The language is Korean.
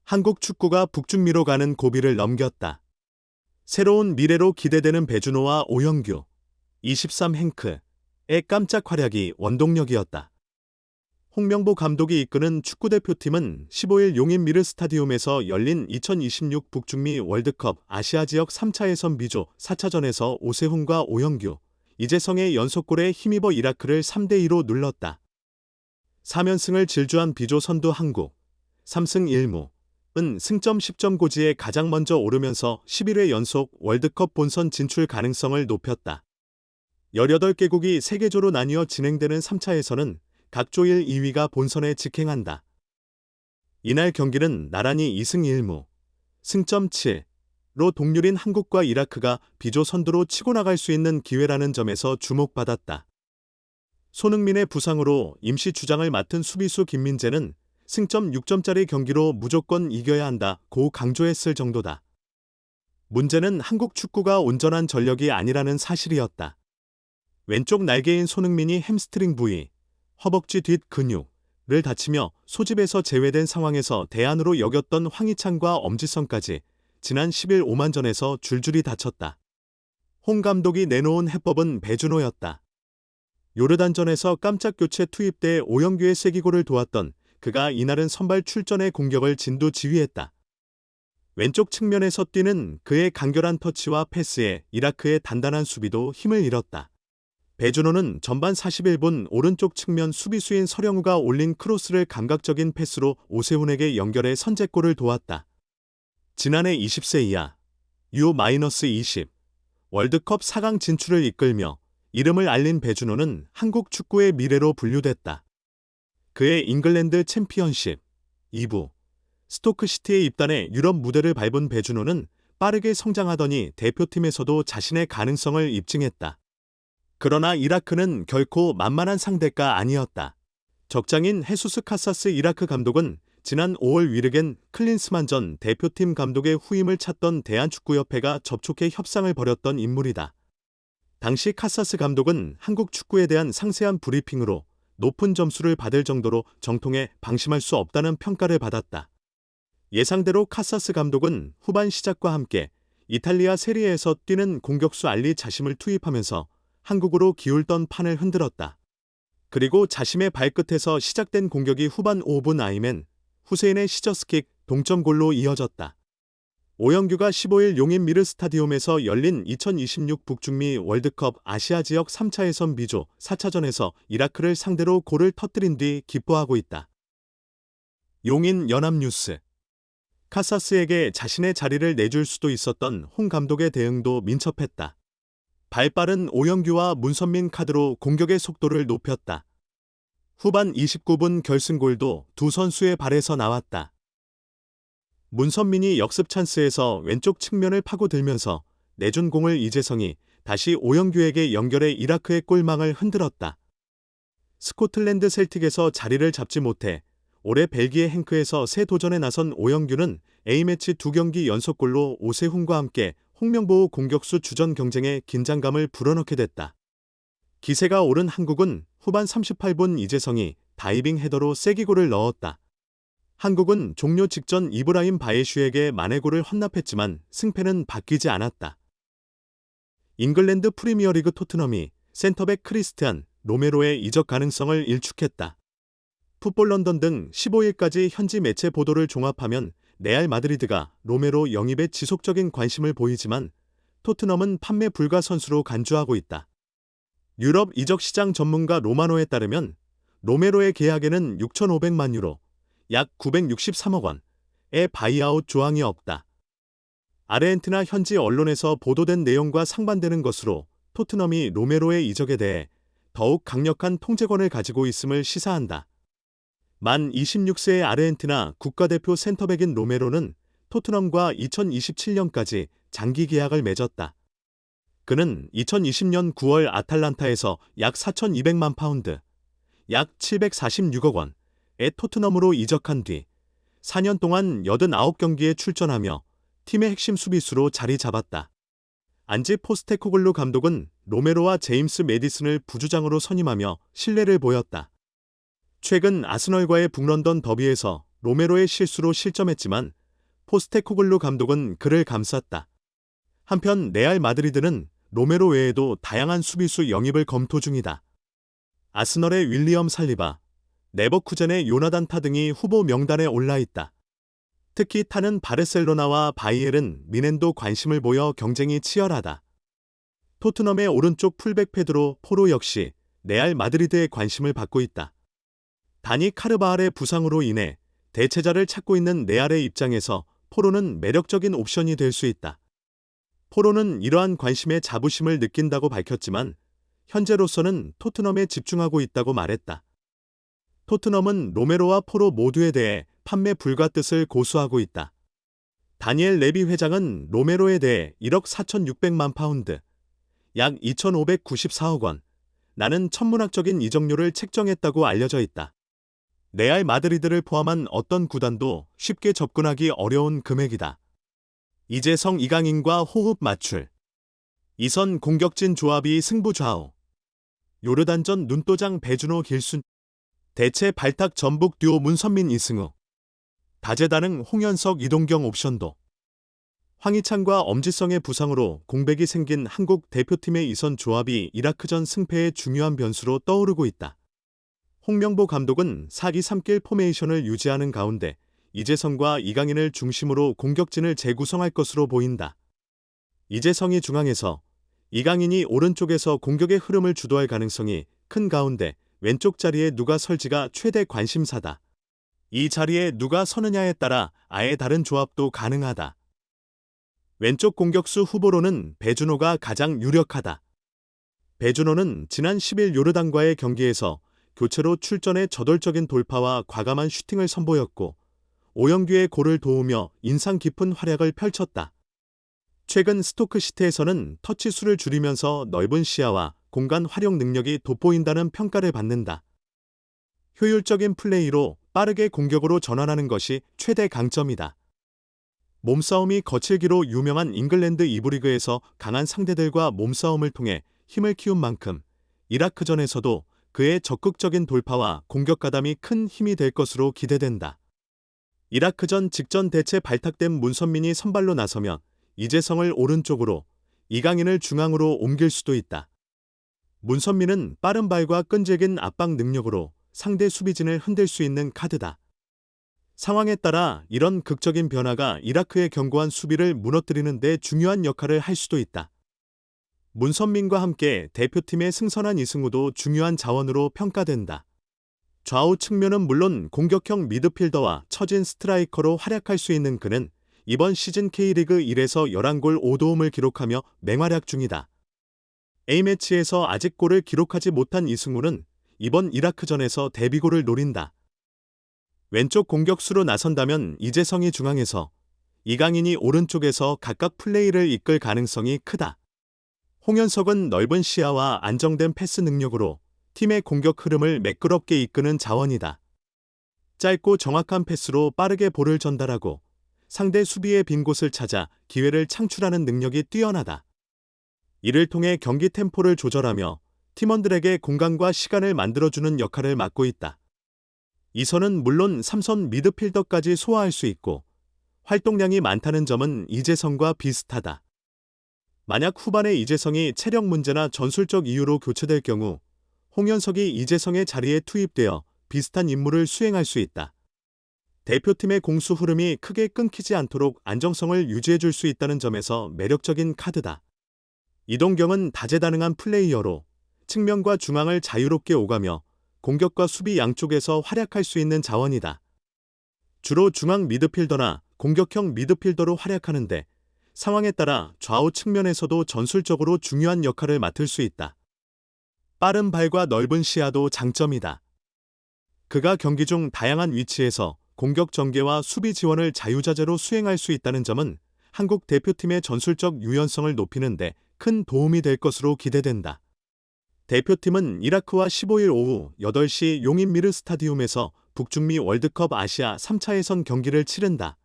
한국 축구가 북중미로 가는 고비를 넘겼다. 새로운 미래로 기대되는 배준호와 오영규, 23행크의 깜짝 활약이 원동력이었다. 홍명보 감독이 이끄는 축구대표팀은 15일 용인 미르스타디움에서 열린 2026 북중미 월드컵 아시아 지역 3차 예선 B조 4차전에서 오세훈과 오영규, 이재성의 연속골에 힘입어 이라크를 3대2로 눌렀다. 4연승을 질주한 B조 선두 한국, 3승 1무은 승점 10점 고지에 가장 먼저 오르면서 11회 연속 월드컵 본선 진출 가능성을 높였다. 18개국이 3개조로 나뉘어 진행되는 3차 예선은 각 조 1, 2위가 본선에 직행한다. 이날 경기는 나란히 2승 1무, 승점 7로 동률인 한국과 이라크가 B조 선두로 치고 나갈 수 있는 기회라는 점에서 주목받았다. 손흥민의 부상으로 임시 주장을 맡은 수비수 김민재는 승점 6점짜리 경기로 무조건 이겨야 한다고 강조했을 정도다. 문제는 한국 축구가 온전한 전력이 아니라는 사실이었다. 왼쪽 날개인 손흥민이 햄스트링 부위, 허벅지 뒷 근육을 다치며 소집에서 제외된 상황에서 대안으로 여겼던 황희찬과 엄지성까지 지난 10일 오만전에서 줄줄이 다쳤다. 홍 감독이 내놓은 해법은 배준호였다. 요르단전에서 깜짝 교체 투입돼 오영규의 쐐기골을 도왔던 그가 이날은 선발 출전해 공격을 진두지휘했다. 왼쪽 측면에서 뛰는 그의 간결한 터치와 패스에 이라크의 단단한 수비도 힘을 잃었다. 배준호는 전반 41분 오른쪽 측면 수비수인 서령우가 올린 크로스를 감각적인 패스로 오세훈에게 연결해 선제골을 도왔다. 지난해 20세 이하 U-20 월드컵 4강 진출을 이끌며 이름을 알린 배준호는 한국 축구의 미래로 분류됐다. 그의 잉글랜드 챔피언십 2부 스토크시티에 입단해 유럽 무대를 밟은 배준호는 빠르게 성장하더니 대표팀에서도 자신의 가능성을 입증했다. 그러나 이라크는 결코 만만한 상대가 아니었다. 적장인 헤수스 카사스 이라크 감독은 지난 5월 위르겐 클린스만 전 대표팀 감독의 후임을 찾던 대한축구협회가 접촉해 협상을 벌였던 인물이다. 당시 카사스 감독은 한국 축구에 대한 상세한 브리핑으로 높은 점수를 받을 정도로 정통에 방심할 수 없다는 평가를 받았다. 예상대로 카사스 감독은 후반 시작과 함께 이탈리아 세리에에서 뛰는 공격수 알리 자심을 투입하면서 한국으로 기울던 판을 흔들었다. 그리고 자심의 발끝에서 시작된 공격이 후반 5분 아이맨 후세인의 시저스킥 동점골로 이어졌다. 오영규가 15일 용인 미르스타디움에서 열린 2026 북중미 월드컵 아시아 지역 3차 예선 B조 4차전에서 이라크를 상대로 골을 터뜨린 뒤 기뻐하고 있다. 용인 연합뉴스 카사스에게 자신의 자리를 내줄 수도 있었던 홍 감독의 대응도 민첩했다. 발빠른 오영규와 문선민 카드로 공격의 속도를 높였다. 후반 29분 결승골도 두 선수의 발에서 나왔다. 문선민이 역습 찬스에서 왼쪽 측면을 파고들면서 내준 공을 이재성이 다시 오영규에게 연결해 이라크의 골망을 흔들었다. 스코틀랜드 셀틱에서 자리를 잡지 못해 올해 벨기에 행크에서 새 도전에 나선 오영규는 A매치 2경기 연속골로 오세훈과 함께 홍명보 공격수 주전 경쟁에 긴장감을 불어넣게 됐다. 기세가 오른 한국은 후반 38분 이재성이 다이빙 헤더로 쐐기골을 넣었다. 한국은 종료 직전 이브라임 바예슈에게 만회골을 헌납했지만 승패는 바뀌지 않았다. 잉글랜드 프리미어리그 토트넘이 센터백 크리스티안 로메로의 이적 가능성을 일축했다. 풋볼 런던 등 15일까지 현지 매체 보도를 종합하면 레알 마드리드가 로메로 영입에 지속적인 관심을 보이지만 토트넘은 판매 불가 선수로 간주하고 있다. 유럽 이적 시장 전문가 로마노에 따르면 로메로의 계약에는 6,500만 유로, 약 963억 원의 바이아웃 조항이 없다. 아르헨티나 현지 언론에서 보도된 내용과 상반되는 것으로 토트넘이 로메로의 이적에 대해 더욱 강력한 통제권을 가지고 있음을 시사한다. 만 26세의 아르헨티나 국가대표 센터백인 로메로는 토트넘과 2027년까지 장기 계약을 맺었다. 그는 2020년 9월 아탈란타에서 약 4,200만 파운드, 약 746억 원의 토트넘으로 이적한 뒤 4년 동안 89경기에 출전하며 팀의 핵심 수비수로 자리 잡았다. 안지 포스테코글루 감독은 로메로와 제임스 메디슨을 부주장으로 선임하며 신뢰를 보였다. 최근 아스널과의 북런던 더비에서 로메로의 실수로 실점했지만 포스테코글루 감독은 그를 감쌌다. 한편 레알 마드리드는 로메로 외에도 다양한 수비수 영입을 검토 중이다. 아스널의 윌리엄 살리바, 레버쿠젠의 요나단 타 등이 후보 명단에 올라 있다. 특히 타는 바르셀로나와 바이에른 미넨도 관심을 보여 경쟁이 치열하다. 토트넘의 오른쪽 풀백 페드로 포로 역시 레알 마드리드의 관심을 받고 있다. 다니 카르바할의 부상으로 인해 대체자를 찾고 있는 레알의 입장에서 포로는 매력적인 옵션이 될 수 있다. 포로는 이러한 관심에 자부심을 느낀다고 밝혔지만 현재로서는 토트넘에 집중하고 있다고 말했다. 토트넘은 로메로와 포로 모두에 대해 판매 불가 뜻을 고수하고 있다. 다니엘 레비 회장은 로메로에 대해 1억 4,600만 파운드, 약 2,594억 원, 나는 천문학적인 이적료를 책정했다고 알려져 있다. 레알 마드리드를 포함한 어떤 구단도 쉽게 접근하기 어려운 금액이다. 이재성 이강인과 호흡 맞출. 이선 공격진 조합이 승부 좌우. 요르단전 눈도장 배준호 길순. 대체 발탁 전북 듀오 문선민 이승우. 다재다능 홍현석 이동경 옵션도. 황희찬과 엄지성의 부상으로 공백이 생긴 한국 대표팀의 이선 조합이 이라크전 승패의 중요한 변수로 떠오르고 있다. 홍명보 감독은 4-2-3-1 포메이션을 유지하는 가운데 이재성과 이강인을 중심으로 공격진을 재구성할 것으로 보인다. 이재성이 중앙에서 이강인이 오른쪽에서 공격의 흐름을 주도할 가능성이 큰 가운데 왼쪽 자리에 누가 설지가 최대 관심사다. 이 자리에 누가 서느냐에 따라 아예 다른 조합도 가능하다. 왼쪽 공격수 후보로는 배준호가 가장 유력하다. 배준호는 지난 10일 요르단과의 경기에서 교체로 출전해 저돌적인 돌파와 과감한 슈팅을 선보였고 오영규의 골을 도우며 인상 깊은 활약을 펼쳤다. 최근 스토크시티에서는 터치 수를 줄이면서 넓은 시야와 공간 활용 능력이 돋보인다는 평가를 받는다. 효율적인 플레이로 빠르게 공격으로 전환하는 것이 최대 강점이다. 몸싸움이 거칠기로 유명한 잉글랜드 2부 리그에서 강한 상대들과 몸싸움을 통해 힘을 키운 만큼 이라크전에서도 그의 적극적인 돌파와 공격 가담이 큰 힘이 될 것으로 기대된다. 이라크전 직전 대체 발탁된 문선민이 선발로 나서면 이재성을 오른쪽으로, 이강인을 중앙으로 옮길 수도 있다. 문선민은 빠른 발과 끈질긴 압박 능력으로 상대 수비진을 흔들 수 있는 카드다. 상황에 따라 이런 극적인 변화가 이라크의 견고한 수비를 무너뜨리는 데 중요한 역할을 할 수도 있다. 문선민과 함께 대표팀의 승선한 이승우도 중요한 자원으로 평가된다. 좌우 측면은 물론 공격형 미드필더와 처진 스트라이커로 활약할 수 있는 그는 이번 시즌 K리그 1에서 11골 5도움을 기록하며 맹활약 중이다. A매치에서 아직 골을 기록하지 못한 이승우는 이번 이라크전에서 데뷔골을 노린다. 왼쪽 공격수로 나선다면 이재성이 중앙에서, 이강인이 오른쪽에서 각각 플레이를 이끌 가능성이 크다. 홍현석은 넓은 시야와 안정된 패스 능력으로 팀의 공격 흐름을 매끄럽게 이끄는 자원이다. 짧고 정확한 패스로 빠르게 볼을 전달하고 상대 수비의 빈 곳을 찾아 기회를 창출하는 능력이 뛰어나다. 이를 통해 경기 템포를 조절하며 팀원들에게 공간과 시간을 만들어주는 역할을 맡고 있다. 이선은 물론 3선 미드필더까지 소화할 수 있고 활동량이 많다는 점은 이재성과 비슷하다. 만약 후반에 이재성이 체력 문제나 전술적 이유로 교체될 경우 홍현석이 이재성의 자리에 투입되어 비슷한 임무를 수행할 수 있다. 대표팀의 공수 흐름이 크게 끊기지 않도록 안정성을 유지해줄 수 있다는 점에서 매력적인 카드다. 이동경은 다재다능한 플레이어로 측면과 중앙을 자유롭게 오가며 공격과 수비 양쪽에서 활약할 수 있는 자원이다. 주로 중앙 미드필더나 공격형 미드필더로 활약하는데 상황에 따라 좌우 측면에서도 전술적으로 중요한 역할을 맡을 수 있다. 빠른 발과 넓은 시야도 장점이다. 그가 경기 중 다양한 위치에서 공격 전개와 수비 지원을 자유자재로 수행할 수 있다는 점은 한국 대표팀의 전술적 유연성을 높이는 데 큰 도움이 될 것으로 기대된다. 대표팀은 이라크와 15일 오후 8시 용인 미르 스타디움에서 북중미 월드컵 아시아 3차 예선 경기를 치른다.